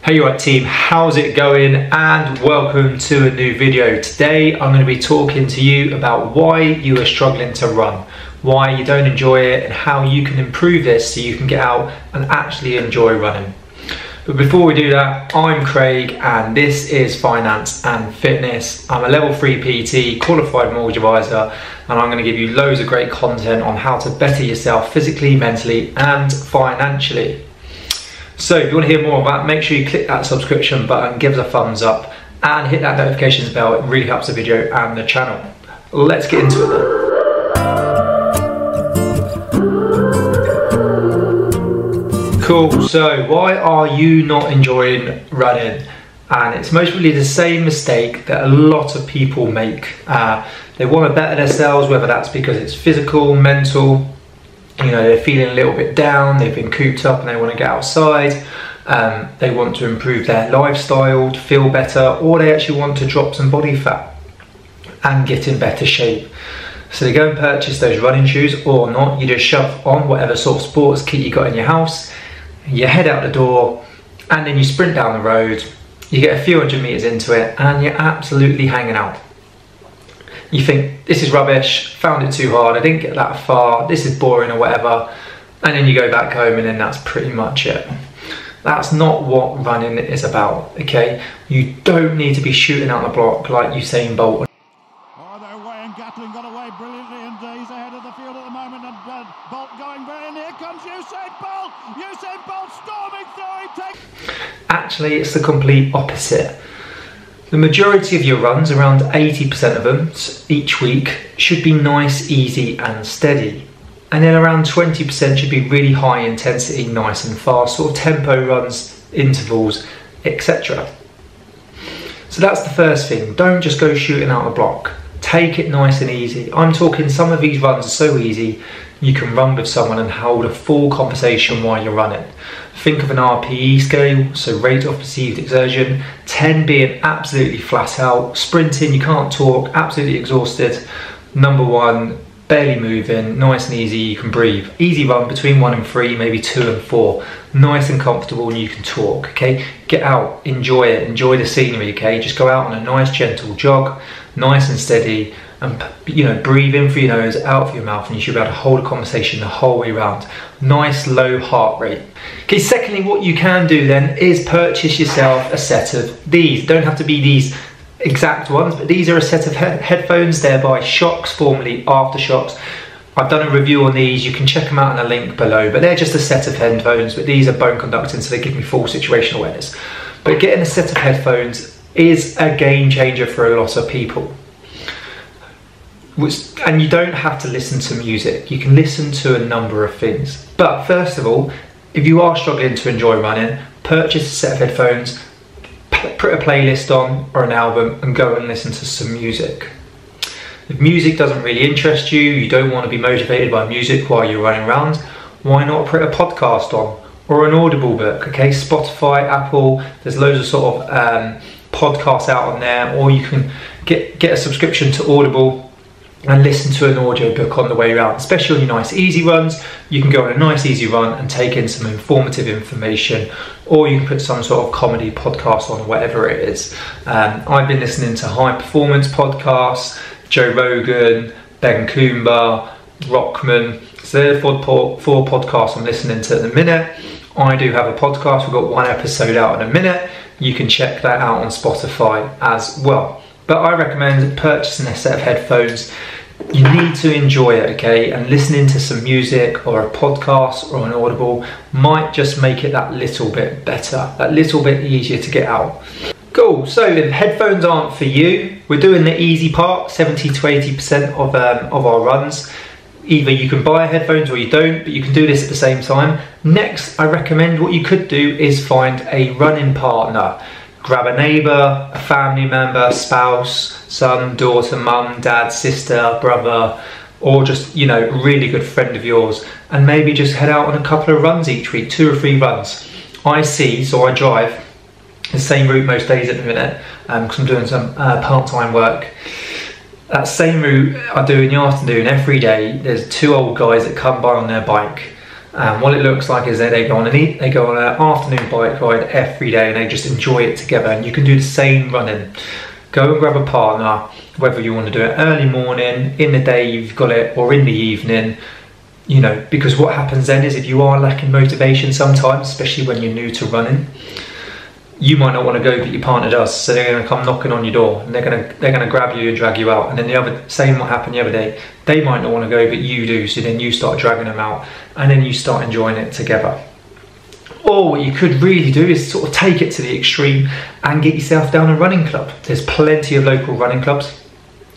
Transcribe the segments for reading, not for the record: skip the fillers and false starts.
Hey, you right team, how's it going? And welcome to a new video. Today I'm going to be talking to you about why you are struggling to run, why you don't enjoy it, and how you can improve this so you can get out and actually enjoy running. But before we do that, I'm Craig and this is Finance and Fitness. I'm a level 3 PT, qualified mortgage advisor, and I'm going to give you loads of great content on how to better yourself physically, mentally and financially. So if you want to hear more of that, make sure you click that subscription button, give us a thumbs up and hit that notifications bell. It really helps the video and the channel. Let's get into it then. Cool, so why are you not enjoying running? And it's mostly the same mistake that a lot of people make. They want to better themselves, whether that's because it's physical, mental, you know, they're feeling a little bit down, they've been cooped up and they want to get outside, they want to improve their lifestyle, to feel better, or they actually want to drop some body fat and get in better shape. So they go and purchase those running shoes, or not, you just shove on whatever sort of sports kit you got in your house, you head out the door and then you sprint down the road, you get a few hundred meters into it and you're absolutely hanging out. You think, this is rubbish, found it too hard, I didn't get that far, this is boring or whatever, and then you go back home and then that's pretty much it. That's not what running is about, okay? You don't need to be shooting out the block like Usain Bolt. Oh, they're away and Gatling got away brilliantly and he's ahead of the field at the moment and Bolt going very in. Here comes Usain Bolt! Usain Bolt storming through! Actually, it's the complete opposite. The majority of your runs, around 80% of them each week, should be nice, easy and steady. And then around 20% should be really high intensity, nice and fast, sort of tempo runs, intervals, etc. So that's the first thing. Don't just go shooting out the block. Take it nice and easy. I'm talking some of these runs are so easy, you can run with someone and hold a full conversation while you're running. Think of an RPE scale, so rate of perceived exertion, 10 being absolutely flat out, sprinting, you can't talk, absolutely exhausted, number 1, barely moving, nice and easy, you can breathe. Easy run between 1 and 3, maybe 2 and 4, nice and comfortable and you can talk, okay? Get out, enjoy it, enjoy the scenery, okay? Just go out on a nice gentle jog, nice and steady, and you know, breathe in through your nose, out through your mouth, and you should be able to hold a conversation the whole way around. Nice low heart rate. Okay, secondly, what you can do then is purchase yourself a set of these. Don't have to be these exact ones, but these are a set of headphones. They're by SHOKZ, formerly AfterShokZ. I've done a review on these, you can check them out in a link below, but they're just a set of headphones, but these are bone conducting, so they give me full situational awareness. But getting a set of headphones is a game changer for a lot of people. And you don't have to listen to music, you can listen to a number of things. But first of all, if you are struggling to enjoy running, purchase a set of headphones, put a playlist on or an album and go and listen to some music. If music doesn't really interest you, you don't want to be motivated by music while you're running around, why not put a podcast on or an Audible book, okay? Spotify, Apple, there's loads of sort of podcasts out on there, or you can get a subscription to Audible and listen to an audiobook on the way around. Especially on your nice easy runs, you can go on a nice easy run and take in some informative information, or you can put some sort of comedy podcast on, whatever it is. I've been listening to high performance podcasts, Joe Rogan, Ben Coomber, Rockman. So they're the four podcasts I'm listening to at the minute. I do have a podcast, we've got 1 episode out in a minute. You can check that out on Spotify as well. But I recommend purchasing a set of headphones. You need to enjoy it, okay? And listening to some music or a podcast or an Audible might just make it that little bit better, that little bit easier to get out. Cool, so if headphones aren't for you, we're doing the easy part, 70 to 80% of our runs. Either you can buy headphones or you don't, but you can do this at the same time. Next, I recommend what you could do is find a running partner. Grab a neighbour, a family member, spouse, son, daughter, mum, dad, sister, brother, or just, you know, a really good friend of yours, and maybe just head out on a couple of runs each week, 2 or 3 runs. I drive the same route most days at the minute, because I'm doing some part-time work. That same route I do in the afternoon every day. There's 2 old guys that come by on their bike, What it looks like is that they go on an afternoon bike ride every day, and they just enjoy it together. And you can do the same running. Go and grab a partner, whether you want to do it early morning, in the day you've got it, or in the evening. You know, because what happens then is if you are lacking motivation sometimes, especially when you're new to running, you might not want to go, but your partner does. So they're going to come knocking on your door, and they're going to grab you and drag you out. And then the same will happen the other day. They might not want to go, but you do. So then you start dragging them out, and then you start enjoying it together. Or what you could really do is sort of take it to the extreme and get yourself down a running club. There's plenty of local running clubs,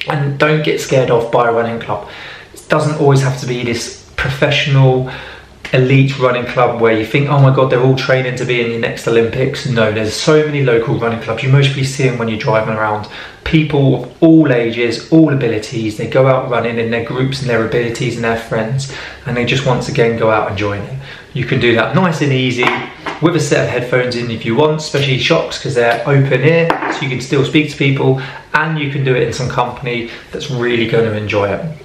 and don't get scared off by a running club. It doesn't always have to be this professional elite running club where you think, oh my god, they're all training to be in the next Olympics. No, there's so many local running clubs. You mostly see them when you're driving around. People of all ages, all abilities, they go out running in their groups and their abilities and their friends, and they just once again go out enjoying it. You can do that nice and easy with a set of headphones in if you want, especially SHOKZ, because they're open ear, so you can still speak to people, and you can do it in some company that's really going to enjoy it.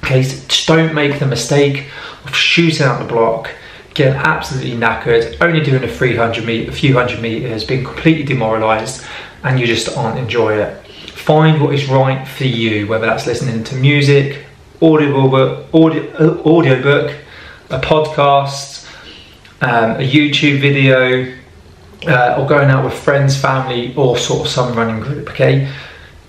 Okay, so just don't make the mistake of shooting out the block, getting absolutely knackered, only doing a few hundred meters, being completely demoralised, and you just aren't enjoying it. Find what is right for you, whether that's listening to music, audiobook, a podcast, a YouTube video, or going out with friends, family, or sort of some running group. Okay.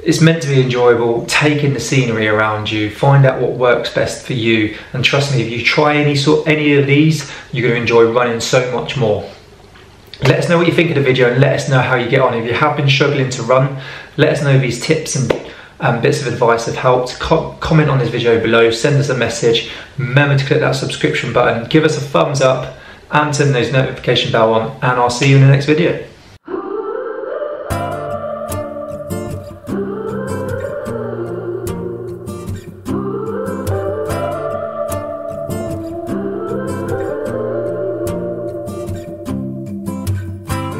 It's meant to be enjoyable. Take in the scenery around you, find out what works best for you, and trust me, if you try any of these, you're going to enjoy running so much more. Let us know what you think of the video, and let us know how you get on. If you have been struggling to run, let us know if these tips and bits of advice have helped. Comment on this video below, send us a message. Remember to click that subscription button, give us a thumbs up, and turn those notification bell on, and I'll see you in the next video.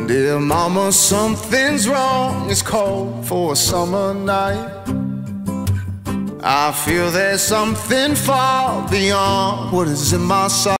Dear mama, something's wrong. It's cold for a summer night. I feel there's something far beyond what is in my sight.